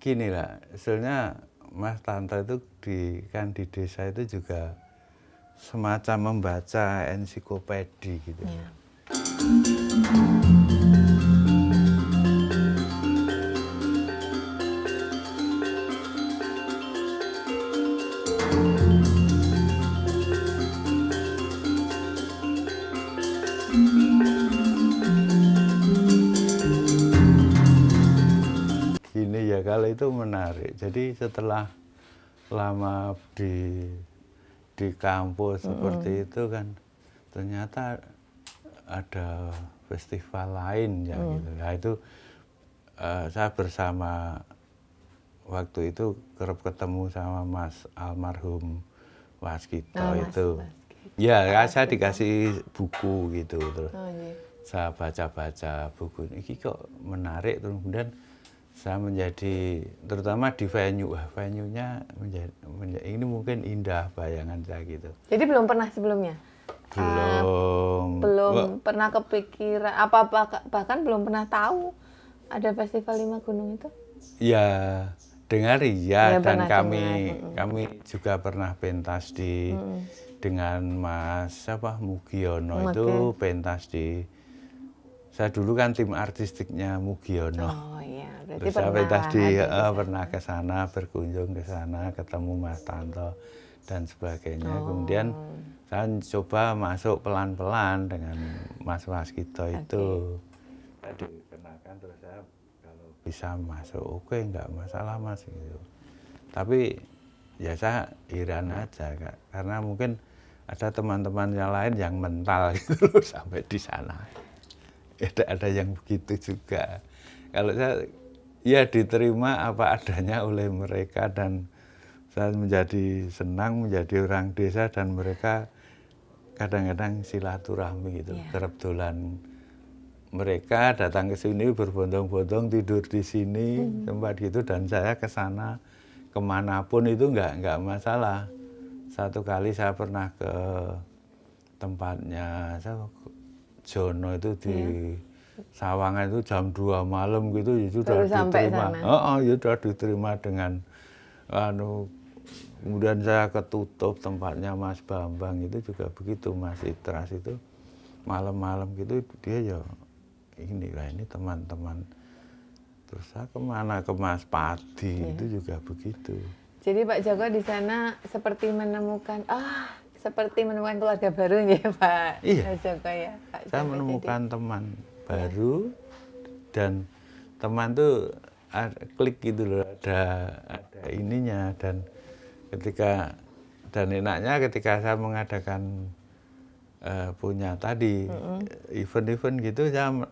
gini lah, sebenarnya Mas Tanto itu di desa itu juga semacam membaca ensiklopedi gitu. Ya. Gini ya, kalau itu menarik. Jadi setelah lama di kampus seperti itu kan, ternyata ada festival lain ya gitu. Nah itu saya bersama waktu itu kerap ketemu sama Mas almarhum Waskito itu. Ya, saya dikasih buku gitu terus. Saya baca-baca buku ini kok menarik, terus kemudian saya menjadi terutama di venue-nya ini mungkin indah bayangan saya gitu. Jadi belum pernah sebelumnya? Belum pernah kepikiran bahkan belum pernah tahu ada festival 5 Gunung itu? Ya, dengar ya dan kami juga pernah pentas dengan Mas Mugiono itu pentas di. Saya dulu kan tim artistiknya Mugiono. Oh iya, berarti terus saya pentas pernah ke sana, berkunjung ke sana, ketemu Mas Tanto dan sebagainya. Kemudian saya coba masuk pelan-pelan dengan Mas Waskito itu. Saya dikenakan terus saya kalau bisa masuk, oke, nggak masalah Mas gitu. Tapi ya saya heran aja Kak, karena mungkin ada teman-teman yang lain yang mental gitu loh sampai di sana. Ada yang begitu juga. Kalau saya ya diterima apa adanya oleh mereka dan saya menjadi senang menjadi orang desa dan mereka kadang-kadang silaturahmi gitu. Kerap dolan mereka datang ke sini berbondong-bondong tidur di sini tempat gitu dan saya ke sana kemanapun itu nggak masalah. Satu kali saya pernah ke tempatnya Jono itu di Sawangan itu jam 2 malam gitu ya sudah diterima. Ya sudah diterima dengan kemudian saya ketutup tempatnya Mas Bambang itu juga begitu, Mas Itras itu malam-malam gitu dia ya ini teman-teman. Terus saya kemana ke Mas Padi itu juga begitu. Jadi Pak Joko di sana seperti menemukan keluarga baru ya Pak. Iya. Pak Joko ya. Saya menemukan teman baru dan teman tuh klik gitu loh, ada ininya dan enaknya ketika saya mengadakan punya tadi event-event gitu saya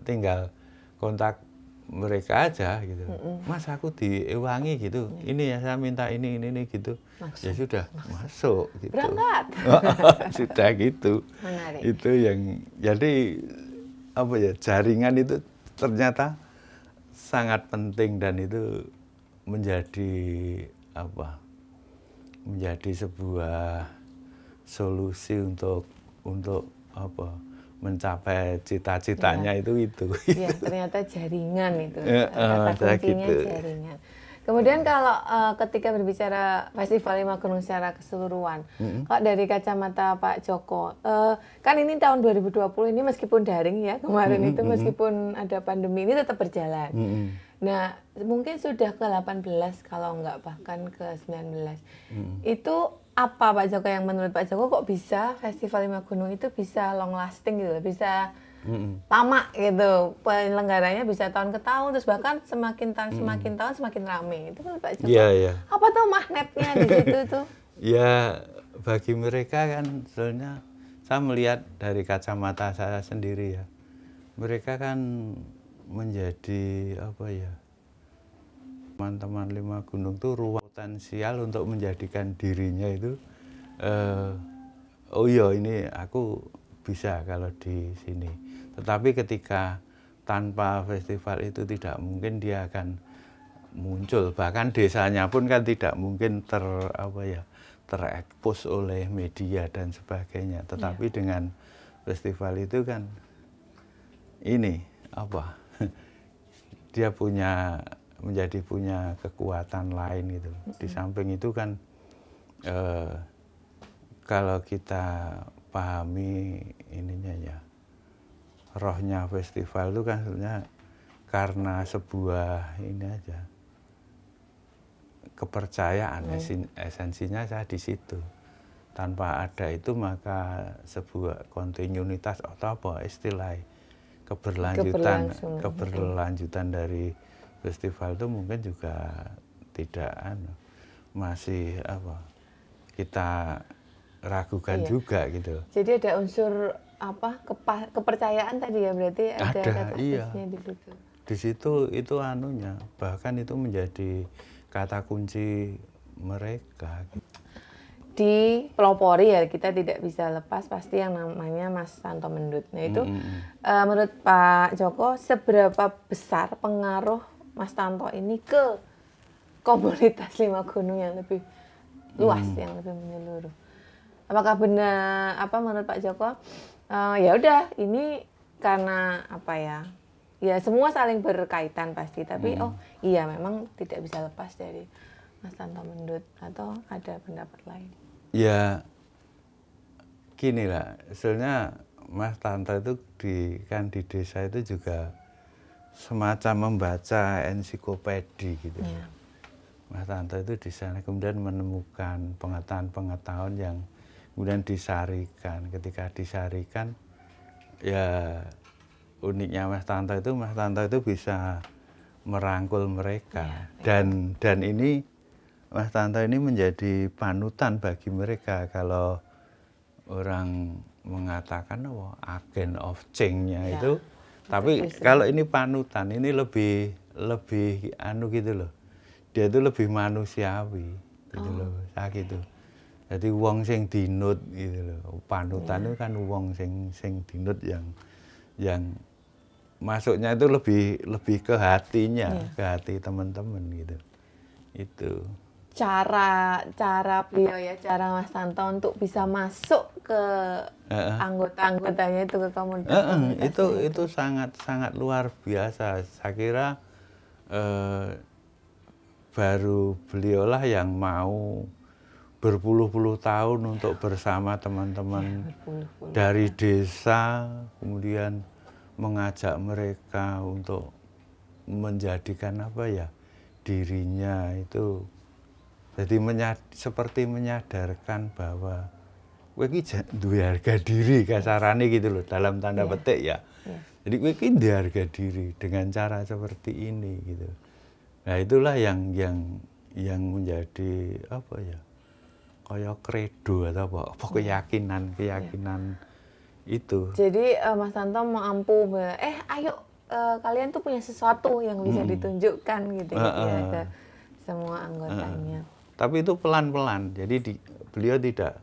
tinggal kontak mereka aja gitu. Mas aku diewangi gitu. Ini ya saya minta ini gitu. Langsung, ya sudah masuk gitu. Berangkat. Sudah gitu. Menarik. Itu yang jadi jaringan itu ternyata sangat penting dan itu menjadi sebuah solusi untuk mencapai cita-citanya itu. Ya, ternyata jaringan itu. Kata kuncinya gitu. Jaringan. Kemudian kalau ketika berbicara Festival 5 Gunung secara keseluruhan, kalau dari kacamata Pak Joko, kan ini tahun 2020 ini meskipun daring ya kemarin itu meskipun ada pandemi ini tetap berjalan. Nah mungkin sudah ke 18 kalau nggak bahkan ke 19. Itu apa Pak Joko yang menurut Pak Joko kok bisa Festival 5 Gunung itu bisa long lasting gitu, bisa lama gitu, penyelenggaranya bisa tahun ke tahun, terus bahkan semakin tahun semakin rame. Itu kan Pak Joko. Apa tuh magnetnya di situ tuh? Ya bagi mereka kan sebenarnya saya melihat dari kacamata saya sendiri ya. Mereka kan menjadi teman-teman 5 Gunung tuh ruang potensial untuk menjadikan dirinya itu ini aku bisa kalau di sini. Tetapi ketika tanpa festival itu tidak mungkin dia akan muncul. Bahkan desanya pun kan tidak mungkin terekspos oleh media dan sebagainya. Tetapi dengan festival itu kan dia punya menjadi punya kekuatan lain gitu. Di samping itu kan kalau kita pahami ininya ya, rohnya festival itu kan sebenarnya karena sebuah ini aja, kepercayaan, esensinya saya di situ. Tanpa ada itu maka sebuah kontinuitas atau apa istilahnya, keberlanjutan dari festival itu mungkin juga tidak masih apa, kita ragukan juga gitu. Jadi ada unsur apa, kepercayaan tadi ya, berarti ada kata iya. di situ. Di situ itu anunya, bahkan itu menjadi kata kunci mereka. Di pelopori ya kita tidak bisa lepas pasti yang namanya Mas Tanto Mendut. Nah itu menurut Pak Joko, seberapa besar pengaruh Mas Tanto ini ke komunitas Lima Gunung yang lebih luas, yang lebih menyeluruh? Apakah benar apa menurut Pak Joko? Ya udah, ini karena apa ya? Ya semua saling berkaitan pasti, tapi oh iya memang tidak bisa lepas dari Mas Tanto Mendut, atau ada pendapat lain? Ya gini lah, sebenarnya Mas Tanto itu kan di desa itu juga semacam membaca ensiklopedi gitu. Ya. Mas Tanto itu di sana kemudian menemukan pengetahuan-pengetahuan yang kemudian disarikan. Ketika disarikan, ya uniknya Mas Tanto itu bisa merangkul mereka. Dan ini Mas Tanto ini menjadi panutan bagi mereka. Kalau orang mengatakan agen of change-nya itu, tapi kalau ini panutan, ini lebih anu gitu loh. Dia itu lebih manusiawi gitu loh, gitu. Jadi wong sing dinut gitu loh. Panutan itu kan wong sing dinut yang masuknya itu lebih ke hatinya, ke hati teman-teman gitu. Itu. Cara beliau ya, cara Mas Tanto untuk bisa masuk ke anggota-anggotanya itu, ke komunitas. Itu sangat luar biasa. Saya kira baru beliaulah yang mau berpuluh-puluh tahun untuk bersama teman-teman dari desa, kemudian mengajak mereka untuk menjadikan apa ya, dirinya itu jadi seperti menyadarkan bahwa kowe iki duwe harga diri, kasarane gitu loh, dalam tanda petik ya. Jadi kowe iki duwe harga diri dengan cara seperti ini gitu. Nah, itulah yang menjadi apa ya? Kayak kredo atau apa keyakinan itu. Jadi Mas Tanto mampu ayo kalian tuh punya sesuatu yang bisa ditunjukkan gitu ya ke semua anggotanya. Tapi itu pelan-pelan. Jadi beliau tidak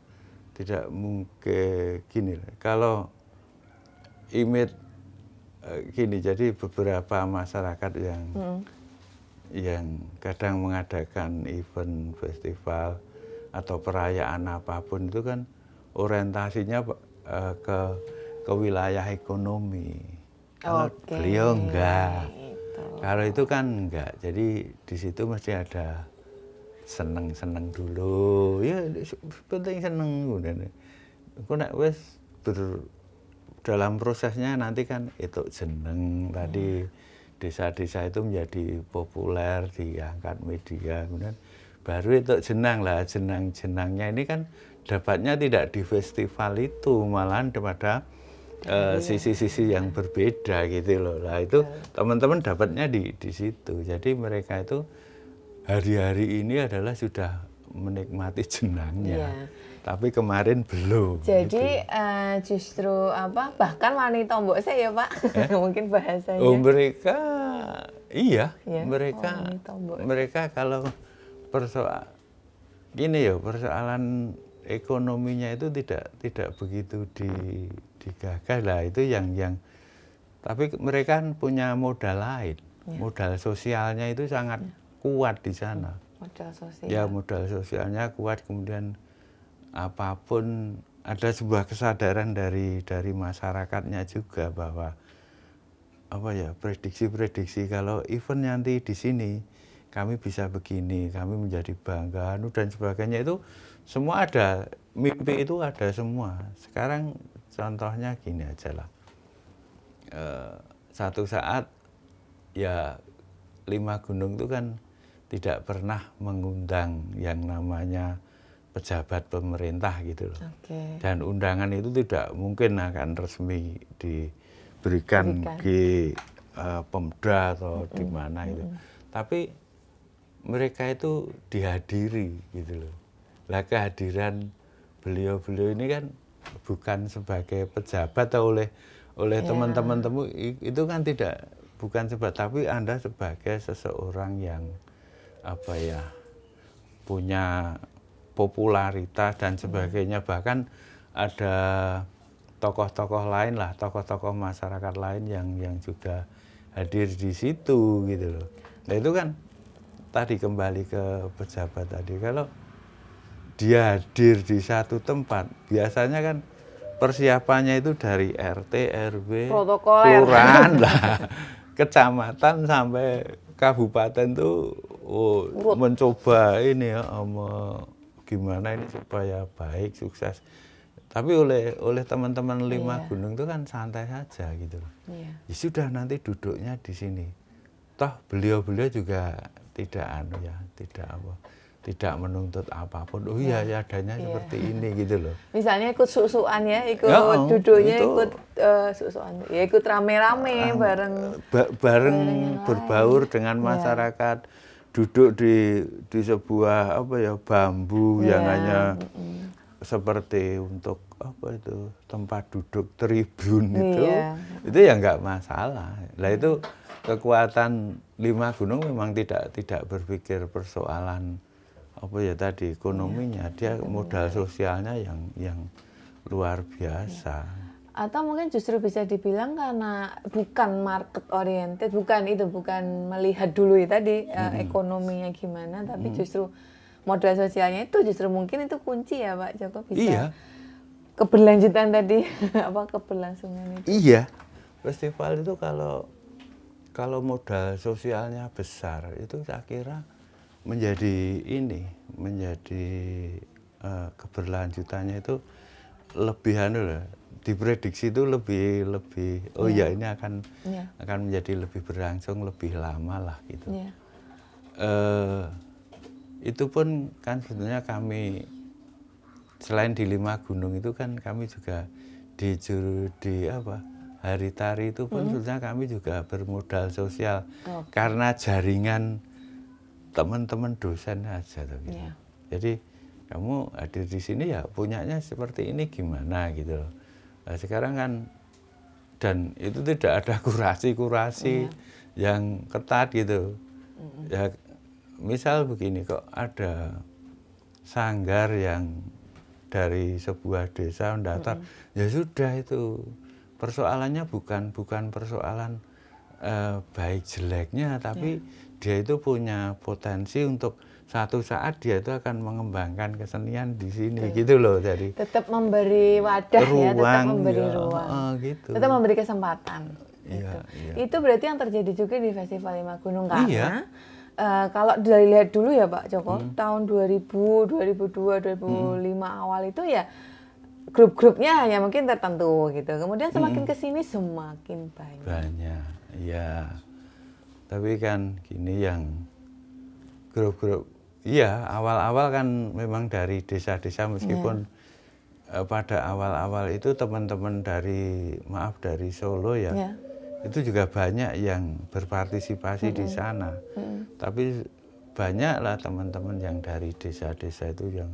mungkin gini. Kalau image gini, jadi beberapa masyarakat yang kadang mengadakan event festival atau perayaan apapun itu kan orientasinya ke wilayah ekonomi. Kalau beliau enggak. Kalau itu kan enggak. Jadi di situ mesti ada seneng dulu. Ya penting seneng. Aku nek wis dalam prosesnya nanti kan itu seneng tadi. Desa-desa itu menjadi populer, diangkat media, kemudian baru itu jenangnya ini kan dapatnya tidak di festival itu, malahan pada sisi-sisi yang berbeda gitu loh. Nah itu teman-teman dapatnya di situ. Jadi mereka itu hari-hari ini adalah sudah menikmati jenangnya. Tapi kemarin belum. Jadi gitu. Justru apa, bahkan wani tombok saya ya Pak, mungkin bahasanya. Oh mereka, iya mereka kalau persoalan ekonominya itu tidak begitu digagas lah, itu yang tapi mereka kan punya modal lain, modal sosialnya itu sangat kuat di sana. Modal sosial. Ya modal sosialnya kuat, kemudian apapun ada sebuah kesadaran dari masyarakatnya juga bahwa apa ya, prediksi kalau event nanti di sini kami bisa begini, kami menjadi bangga, dan sebagainya itu semua ada, mimpi itu ada semua. Sekarang contohnya gini aja lah, satu saat ya 5 Gunung itu kan tidak pernah mengundang yang namanya pejabat pemerintah gitu loh. Dan undangan itu tidak mungkin akan resmi diberikan ke Pemda atau di mana itu. Tapi mereka itu dihadiri gitu loh. Lah kehadiran beliau-beliau ini kan bukan sebagai pejabat atau oleh teman-teman temu itu kan bukan sebab, tapi Anda sebagai seseorang yang apa ya, punya popularitas dan sebagainya. Bahkan ada tokoh-tokoh lain lah, tokoh-tokoh masyarakat lain yang juga hadir di situ gitu loh. Nah itu kan tadi kembali ke pejabat tadi, kalau dia hadir di satu tempat, biasanya kan persiapannya itu dari RT, RW, kelurahan lah, kecamatan sampai kabupaten tuh mencoba ini ya, gimana ini supaya baik, sukses. Tapi oleh teman-teman 5 Gunung itu kan santai saja gitu loh. Ya sudah, nanti duduknya di sini. Toh beliau-beliau juga tidak menuntut apapun. Oh iya ya, adanya seperti ini gitu loh. Misalnya ikut susuan ya, ikut duduknya, ikut susuan, ya ikut rame-rame bareng berbaur dengan masyarakat, duduk di sebuah apa ya, bambu yang hanya seperti untuk apa itu, tempat duduk tribun itu ya nggak masalah. Lah itu kekuatan 5 Gunung memang tidak berpikir persoalan apa ya tadi ekonominya, dia modal sosialnya yang luar biasa. Atau mungkin justru bisa dibilang karena bukan market oriented, bukan melihat dulu ya tadi ekonominya gimana, tapi justru modal sosialnya itu justru mungkin itu kunci ya Pak Joko, bisa keberlanjutan tadi keberlangsungan itu. Iya, festival itu kalau modal sosialnya besar itu saya kira menjadi keberlanjutannya itu lebih diprediksi itu lebih ini akan menjadi lebih berlangsung lebih lama lah gitu. Itu pun kan sebenarnya kami selain di 5 Gunung itu kan kami juga di Hari Tari itu pun sebenarnya kami juga bermodal sosial karena jaringan teman-teman dosen aja tuh gitu. Jadi kamu hadir di sini ya punyanya seperti ini gimana gitu loh. Nah, sekarang kan dan itu tidak ada kurasi yang ketat gitu. Ya misal begini, kok ada sanggar yang dari sebuah desa mendaftar, ya sudah itu persoalannya bukan persoalan baik jeleknya, tapi dia itu punya potensi untuk satu saat dia itu akan mengembangkan kesenian di sini gitu loh. Jadi tetap memberi wadah ruang, tetap memberi ruang, gitu. Tetap memberi kesempatan. Gitu. Itu berarti yang terjadi juga di Festival 5 Gunung karena kalau dilihat dulu ya Pak Joko, tahun 2000, 2002, 2005 awal itu ya grup-grupnya hanya mungkin tertentu gitu. Kemudian semakin kesini semakin banyak. Iya. Tapi kan gini, yang grup-grup, iya awal-awal kan memang dari desa-desa, meskipun pada awal-awal itu teman-teman dari Solo ya, itu juga banyak yang berpartisipasi di sana. Tapi banyaklah teman-teman yang dari desa-desa itu yang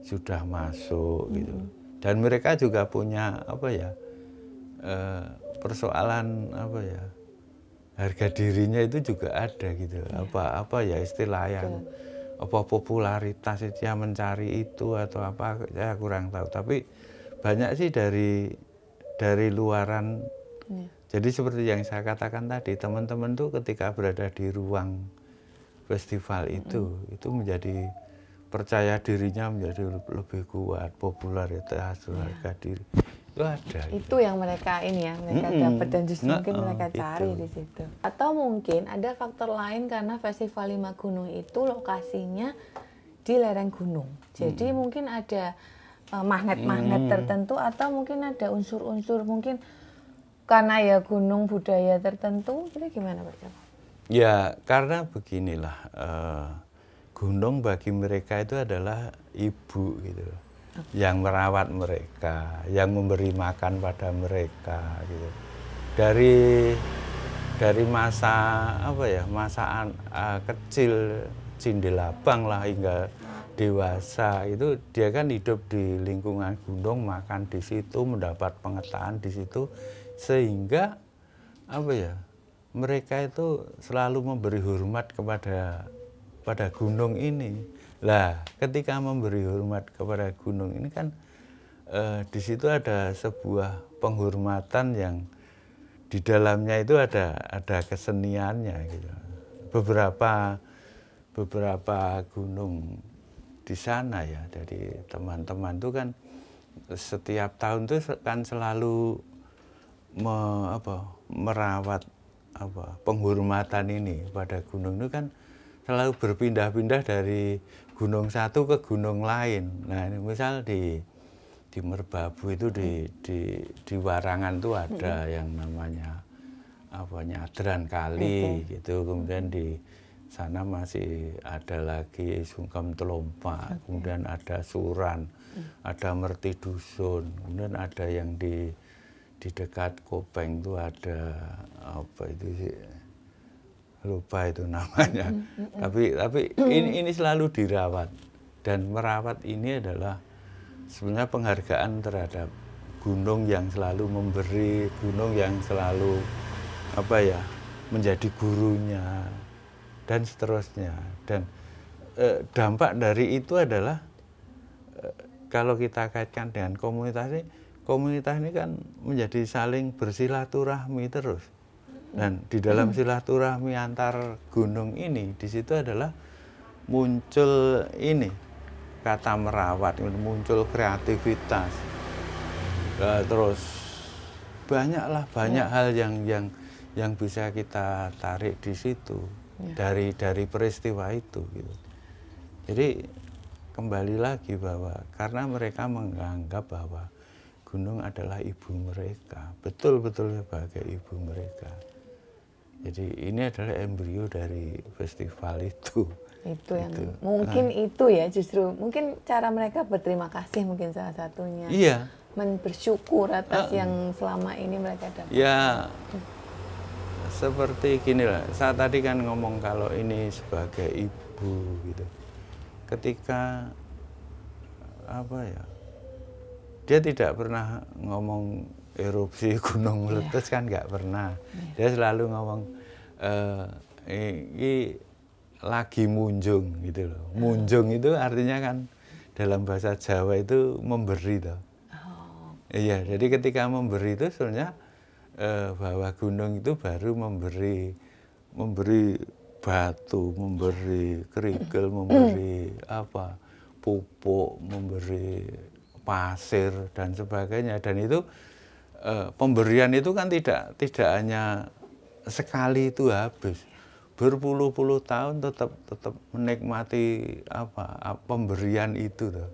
sudah masuk gitu. Dan mereka juga punya persoalan harga dirinya itu juga ada gitu. Istilah yang popularitas itu yang mencari itu atau apa, saya kurang tahu. Tapi banyak sih dari luaran. Jadi seperti yang saya katakan tadi, teman-teman tuh ketika berada di ruang festival itu menjadi percaya dirinya menjadi lebih kuat, popularitas, harga diri itu ada. Itu yang mereka ini ya, mereka dapat dan justru mungkin mereka cari di situ. Atau mungkin ada faktor lain karena Festival Lima Gunung itu lokasinya di lereng gunung. Jadi mungkin ada magnet-magnet tertentu atau mungkin ada unsur-unsur mungkin karena ya gunung budaya tertentu. Itu gimana Pak Joko? Ya karena beginilah, gunung bagi mereka itu adalah ibu gitu loh. Yang merawat mereka, yang memberi makan pada mereka gitu. Dari masa apa ya, masa kecil Cindelabang lah hingga dewasa itu dia kan hidup di lingkungan gunung, makan di situ, mendapat pengetahuan di situ, sehingga apa ya, mereka itu selalu memberi hormat pada gunung ini. Lah, ketika memberi hormat kepada gunung ini kan di situ ada sebuah penghormatan yang di dalamnya itu ada keseniannya gitu. Beberapa gunung di sana ya, jadi teman-teman itu kan setiap tahun itu kan selalu merawat penghormatan ini pada gunung itu kan selalu berpindah-pindah dari gunung satu ke gunung lain. Nah, ini misal di Merbabu itu di Warangan tuh ada yang namanya Nyadran Kali gitu. Kemudian di sana masih ada lagi Sungkem Telompa, kemudian ada Suran, ada Merti Dusun, kemudian ada yang di dekat Kopeng itu ada apa itu sih, lupa itu namanya. Tapi ini selalu dirawat, dan merawat ini adalah sebenarnya penghargaan terhadap gunung yang selalu memberi, gunung yang selalu menjadi gurunya dan seterusnya. Dan dampak dari itu adalah kalau kita kaitkan dengan komunitas ini kan menjadi saling bersilaturahmi terus. Dan di dalam silaturahmi antar gunung ini, di situ adalah muncul ini kata merawat, muncul kreativitas, terus banyak hal yang bisa kita tarik di situ dari peristiwa itu gitu. Jadi kembali lagi bahwa karena mereka menganggap bahwa gunung adalah ibu mereka, betul-betul sebagai ibu mereka. Jadi ini adalah embrio dari festival itu. Itu yang mungkin itu ya, justru mungkin cara mereka berterima kasih mungkin salah satunya. Iya. Bersyukur atas yang selama ini mereka dapat. Ya, seperti gini lah. Saya tadi kan ngomong kalau ini sebagai ibu gitu. Ketika dia tidak pernah ngomong erupsi gunung meletus kan nggak pernah. Dia selalu ngomong ini lagi munjung gitu loh. Munjung itu artinya kan dalam bahasa Jawa itu memberi toh. Iya, jadi ketika memberi itu sebenarnya bahwa gunung itu baru memberi batu, memberi kerikil, memberi pupuk, memberi pasir dan sebagainya. Dan itu pemberian itu kan tidak hanya sekali itu habis, berpuluh-puluh tahun tetap menikmati pemberian itu tuh.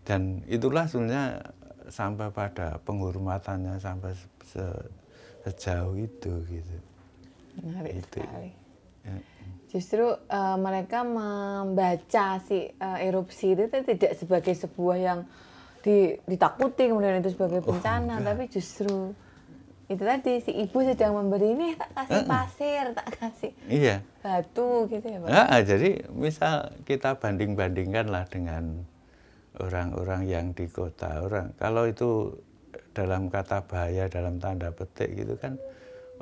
Dan itulah sebenarnya sampai pada penghormatannya sampai sejauh itu gitu. Menarik sekali. Ya. Justru mereka membaca erupsi itu tidak sebagai sebuah yang ditakuti kemudian itu sebagai bencana, tapi justru itu tadi si ibu sedang memberi, ini tak kasih pasir, tak kasih batu gitu ya Pak. Jadi misal kita banding-bandingkan lah dengan orang-orang yang di kota. Kalau itu dalam kata bahaya dalam tanda petik gitu kan,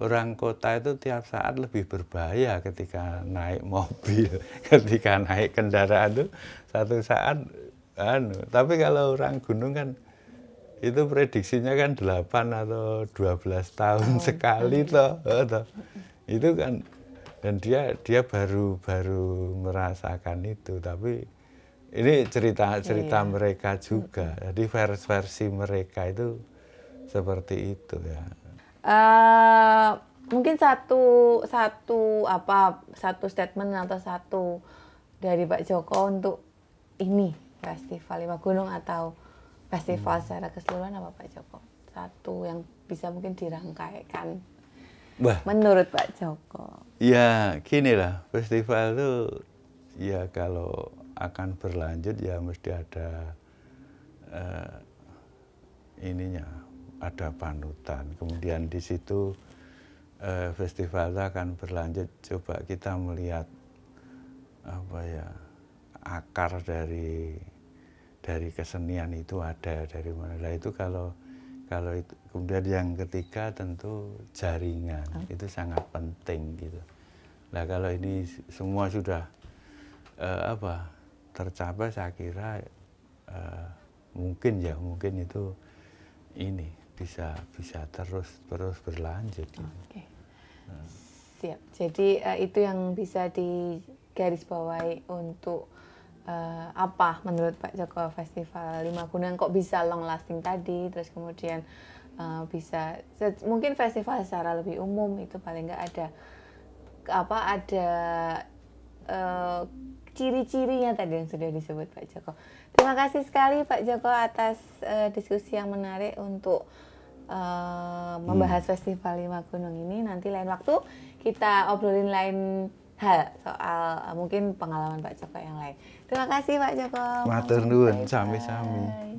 orang kota itu tiap saat lebih berbahaya ketika naik mobil, ketika naik kendaraan itu satu saat tapi kalau orang gunung kan itu prediksinya kan 8 atau 12 tahun sekali toh. Itu kan, dan dia baru merasakan itu, tapi ini cerita mereka juga. Jadi versi mereka itu seperti itu ya. Mungkin satu statement atau satu dari Pak Joko untuk ini Festival Lima Gunung atau festival secara keseluruhan apa Pak Joko? Satu yang bisa mungkin dirangkaikan menurut Pak Joko. Ya gini lah, festival itu ya kalau akan berlanjut ya mesti ada ada panutan. Kemudian di situ festival itu akan berlanjut, coba kita melihat akar dari kesenian itu ada dari mana. Nah itu kalau itu, kemudian yang ketiga tentu jaringan itu sangat penting gitu. Nah kalau ini semua sudah tercapai, saya kira mungkin itu ini bisa terus berlanjut. Oke. Siap. Jadi itu yang bisa digarisbawahi untuk apa menurut Pak Joko Festival Lima Gunung kok bisa long lasting tadi, terus kemudian bisa mungkin festival secara lebih umum itu paling nggak ada ciri-cirinya tadi yang sudah disebut Pak Joko. Terima kasih sekali Pak Joko atas diskusi yang menarik untuk membahas Festival Lima Gunung ini. Nanti lain waktu kita obrolin lain hal soal mungkin pengalaman Pak Joko yang lain. Terima kasih Pak Joko. Matur nuwun, sami-sami.